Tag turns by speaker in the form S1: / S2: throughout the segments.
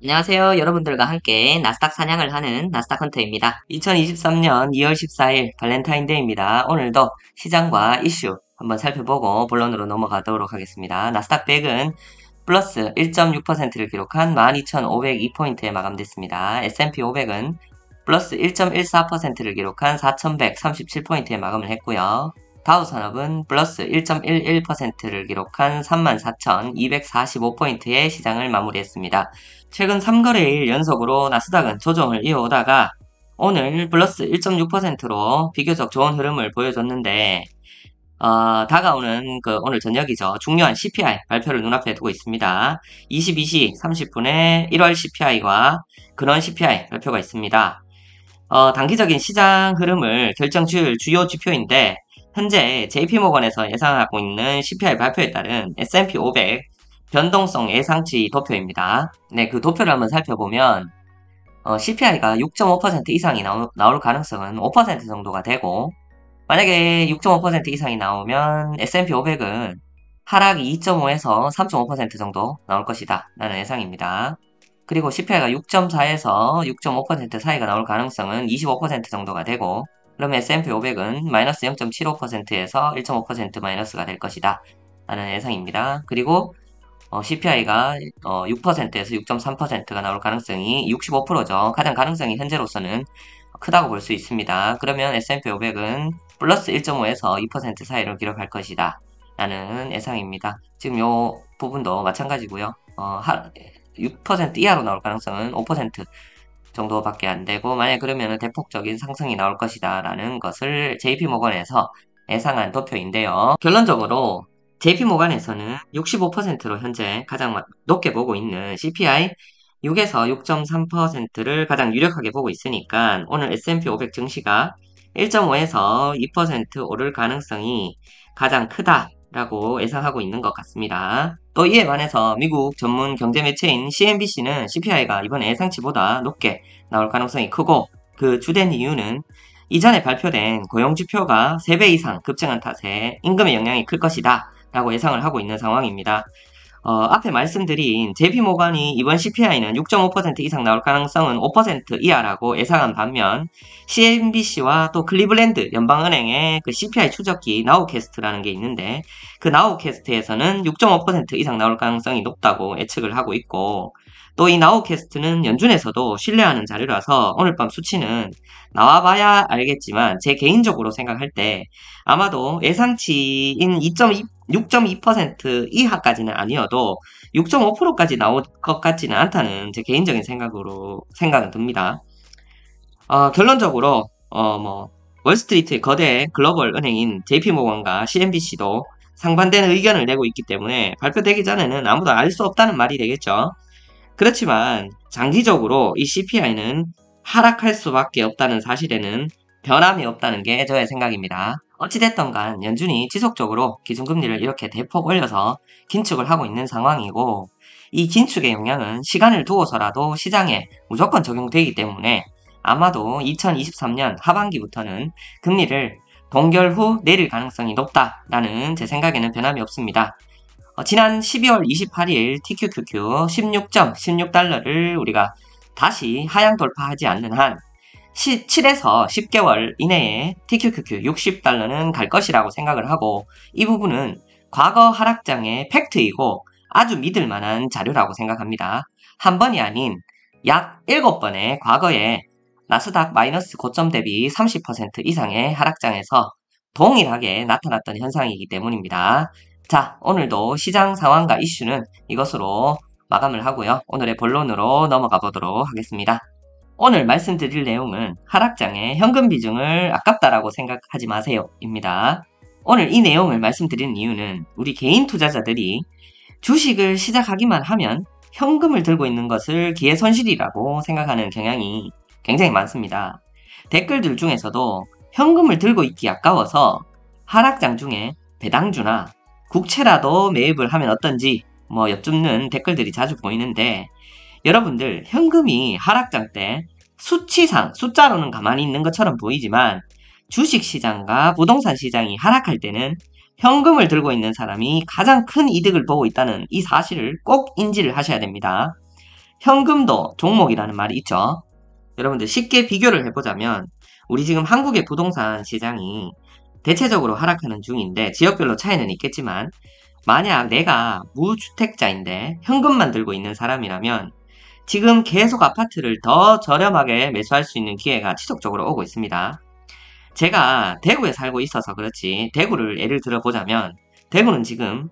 S1: 안녕하세요. 여러분들과 함께 나스닥 사냥을 하는 나스닥 헌터입니다. 2023년 2월 14일 발렌타인데이입니다. 오늘도 시장과 이슈 한번 살펴보고 본론으로 넘어가도록 하겠습니다. 나스닥 100은 플러스 1.6%를 기록한 12,502포인트에 마감됐습니다. S&P 500은 플러스 1.14%를 기록한 4,137포인트에 마감을 했고요. 다우산업은 플러스 1.11%를 기록한 34,245포인트의 시장을 마무리했습니다. 최근 3거래일 연속으로 나스닥은 조정을 이어오다가 오늘 플러스 1.6%로 비교적 좋은 흐름을 보여줬는데 다가오는 오늘 저녁이죠. 중요한 CPI 발표를 눈앞에 두고 있습니다. 22시 30분에 1월 CPI와 근원 CPI 발표가 있습니다. 단기적인 시장 흐름을 결정줄 주요 지표인데 현재 JP모건에서 예상하고 있는 CPI 발표에 따른 S&P 500 변동성 예상치 도표입니다. 네, 그 도표를 한번 살펴보면 CPI가 6.5% 이상이 나올 가능성은 5% 정도가 되고 만약에 6.5% 이상이 나오면 S&P 500은 하락이 2.5에서 3.5% 정도 나올 것이다 라는 예상입니다. 그리고 CPI가 6.4에서 6.5% 사이가 나올 가능성은 25% 정도가 되고 그러면 S&P 500은 마이너스 0.75%에서 1.5% 마이너스가 될 것이다 라는 예상입니다. 그리고 CPI가 6%에서 6.3%가 나올 가능성이 65%죠. 가장 가능성이 현재로서는 크다고 볼 수 있습니다. 그러면 S&P 500은 플러스 1.5에서 2% 사이를 기록할 것이다 라는 예상입니다. 지금 요 부분도 마찬가지고요. 6% 이하로 나올 가능성은 5% 정도밖에 안 되고 만약 그러면 대폭적인 상승이 나올 것이다 라는 것을 JP모건에서 예상한 도표인데요. 결론적으로 JP모건에서는 65%로 현재 가장 높게 보고 있는 CPI 6에서 6.3%를 가장 유력하게 보고 있으니까 오늘 S&P 500 증시가 1.5에서 2% 오를 가능성이 가장 크다라고 예상하고 있는 것 같습니다. 또 이에 반해서 미국 전문 경제 매체인 CNBC는 CPI가 이번 예상치보다 높게 나올 가능성이 크고 그 주된 이유는 이전에 발표된 고용지표가 3배 이상 급증한 탓에 임금의 영향이 클 것이다 라고 예상을 하고 있는 상황입니다. 앞에 말씀드린 JP모건이 이번 CPI는 6.5% 이상 나올 가능성은 5% 이하라고 예상한 반면 CNBC와 또 클리블랜드 연방은행의 그 CPI 추적기 나우캐스트라는 게 있는데 그 나우캐스트에서는 6.5% 이상 나올 가능성이 높다고 예측을 하고 있고 또 이 나우캐스트는 연준에서도 신뢰하는 자료라서 오늘 밤 수치는 나와봐야 알겠지만 제 개인적으로 생각할 때 아마도 예상치인 6.2% 이하까지는 아니어도 6.5%까지 나올 것 같지는 않다는 제 개인적인 생각은 듭니다. 결론적으로 월스트리트의 거대 글로벌 은행인 JP모건과 CNBC도 상반되는 의견을 내고 있기 때문에 발표되기 전에는 아무도 알 수 없다는 말이 되겠죠. 그렇지만 장기적으로 이 CPI는 하락할 수밖에 없다는 사실에는 변함이 없다는 게 저의 생각입니다. 어찌됐든 간 연준이 지속적으로 기준금리를 이렇게 대폭 올려서 긴축을 하고 있는 상황이고 이 긴축의 영향은 시간을 두고서라도 시장에 무조건 적용되기 때문에 아마도 2023년 하반기부터는 금리를 동결 후 내릴 가능성이 높다라는 제 생각에는 변함이 없습니다. 지난 12월 28일 TQQQ 16.16달러를 우리가 다시 하향 돌파하지 않는 한 7에서 10개월 이내에 TQQQ 60달러는 갈 것이라고 생각을 하고 이 부분은 과거 하락장의 팩트이고 아주 믿을 만한 자료라고 생각합니다. 한 번이 아닌 약 7번의 과거에 나스닥 마이너스 고점 대비 30% 이상의 하락장에서 동일하게 나타났던 현상이기 때문입니다. 자, 오늘도 시장 상황과 이슈는 이것으로 마감을 하고요. 오늘의 본론으로 넘어가 보도록 하겠습니다. 오늘 말씀드릴 내용은 하락장의 현금 비중을 아깝다라고 생각하지 마세요 입니다. 오늘 이 내용을 말씀드리는 이유는 우리 개인 투자자들이 주식을 시작하기만 하면 현금을 들고 있는 것을 기회손실이라고 생각하는 경향이 굉장히 많습니다. 댓글들 중에서도 현금을 들고 있기 아까워서 하락장 중에 배당주나 국채라도 매입을 하면 어떤지 엿줍는 댓글들이 자주 보이는데 여러분들 현금이 하락장 때 수치상 숫자로는 가만히 있는 것처럼 보이지만 주식시장과 부동산 시장이 하락할 때는 현금을 들고 있는 사람이 가장 큰 이득을 보고 있다는 이 사실을 꼭 인지를 하셔야 됩니다. 현금도 종목이라는 말이 있죠. 여러분들 쉽게 비교를 해보자면 우리 지금 한국의 부동산 시장이 대체적으로 하락하는 중인데 지역별로 차이는 있겠지만 만약 내가 무주택자인데 현금만 들고 있는 사람이라면 지금 계속 아파트를 더 저렴하게 매수할 수 있는 기회가 지속적으로 오고 있습니다. 제가 대구에 살고 있어서 그렇지 대구를 예를 들어보자면 대구는 지금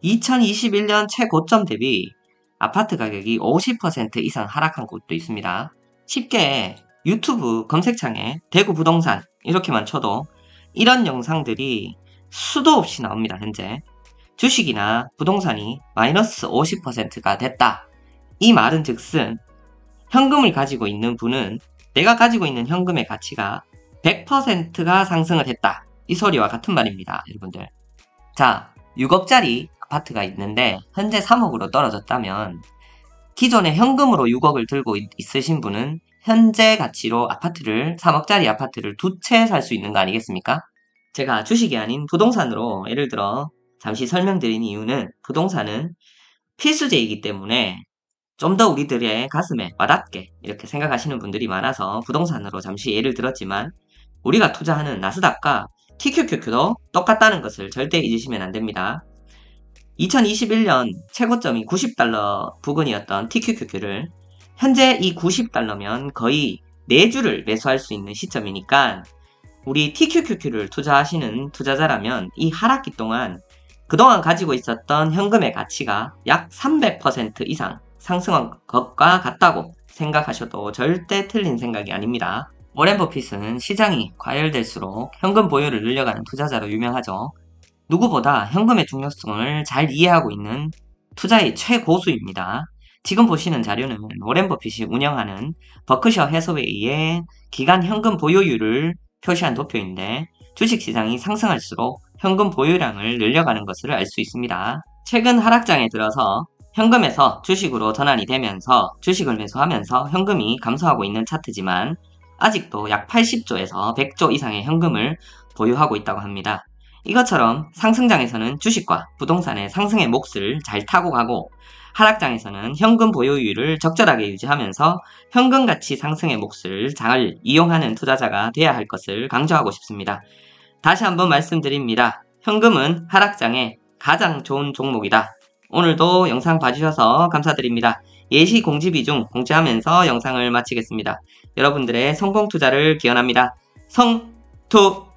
S1: 2021년 최고점 대비 아파트 가격이 50% 이상 하락한 곳도 있습니다. 쉽게 유튜브 검색창에 대구 부동산 이렇게만 쳐도 이런 영상들이 수도 없이 나옵니다. 현재 주식이나 부동산이 마이너스 50%가 됐다. 이 말은 즉슨 현금을 가지고 있는 분은 내가 가지고 있는 현금의 가치가 100%가 상승을 했다. 이 소리와 같은 말입니다. 여러분들. 자, 6억짜리 아파트가 있는데 현재 3억으로 떨어졌다면 기존에 현금으로 6억을 들고 있으신 분은 현재 가치로 아파트를 3억짜리 아파트를 두 채 살 수 있는 거 아니겠습니까? 제가 주식이 아닌 부동산으로 예를 들어 잠시 설명드린 이유는 부동산은 필수제이기 때문에 좀 더 우리들의 가슴에 와닿게 이렇게 생각하시는 분들이 많아서 부동산으로 잠시 예를 들었지만 우리가 투자하는 나스닥과 TQQQ도 똑같다는 것을 절대 잊으시면 안 됩니다. 2021년 최고점이 90달러 부근이었던 TQQQ를 현재 이 90달러면 거의 4주를 매수할 수 있는 시점이니까 우리 TQQQ를 투자하시는 투자자라면 이 하락기 동안 그동안 가지고 있었던 현금의 가치가 약 300% 이상 상승한 것과 같다고 생각하셔도 절대 틀린 생각이 아닙니다. 워렌 버핏은 시장이 과열될수록 현금 보유를 늘려가는 투자자로 유명하죠. 누구보다 현금의 중요성을 잘 이해하고 있는 투자의 최고수입니다. 지금 보시는 자료는 워렌 버핏이 운영하는 버크셔 해서웨이의 기간 현금 보유율을 표시한 도표인데 주식시장이 상승할수록 현금 보유량을 늘려가는 것을 알 수 있습니다. 최근 하락장에 들어서 현금에서 주식으로 전환이 되면서 주식을 매수하면서 현금이 감소하고 있는 차트지만 아직도 약 80조에서 100조 이상의 현금을 보유하고 있다고 합니다. 이것처럼 상승장에서는 주식과 부동산의 상승의 몫을 잘 타고 가고 하락장에서는 현금 보유율을 적절하게 유지하면서 현금 가치 상승의 몫을 잘 이용하는 투자자가 돼야 할 것을 강조하고 싶습니다. 다시 한번 말씀드립니다. 현금은 하락장에 가장 좋은 종목이다. 오늘도 영상 봐주셔서 감사드립니다. 예시 공지 비중 공지하면서 영상을 마치겠습니다. 여러분들의 성공 투자를 기원합니다. 성투!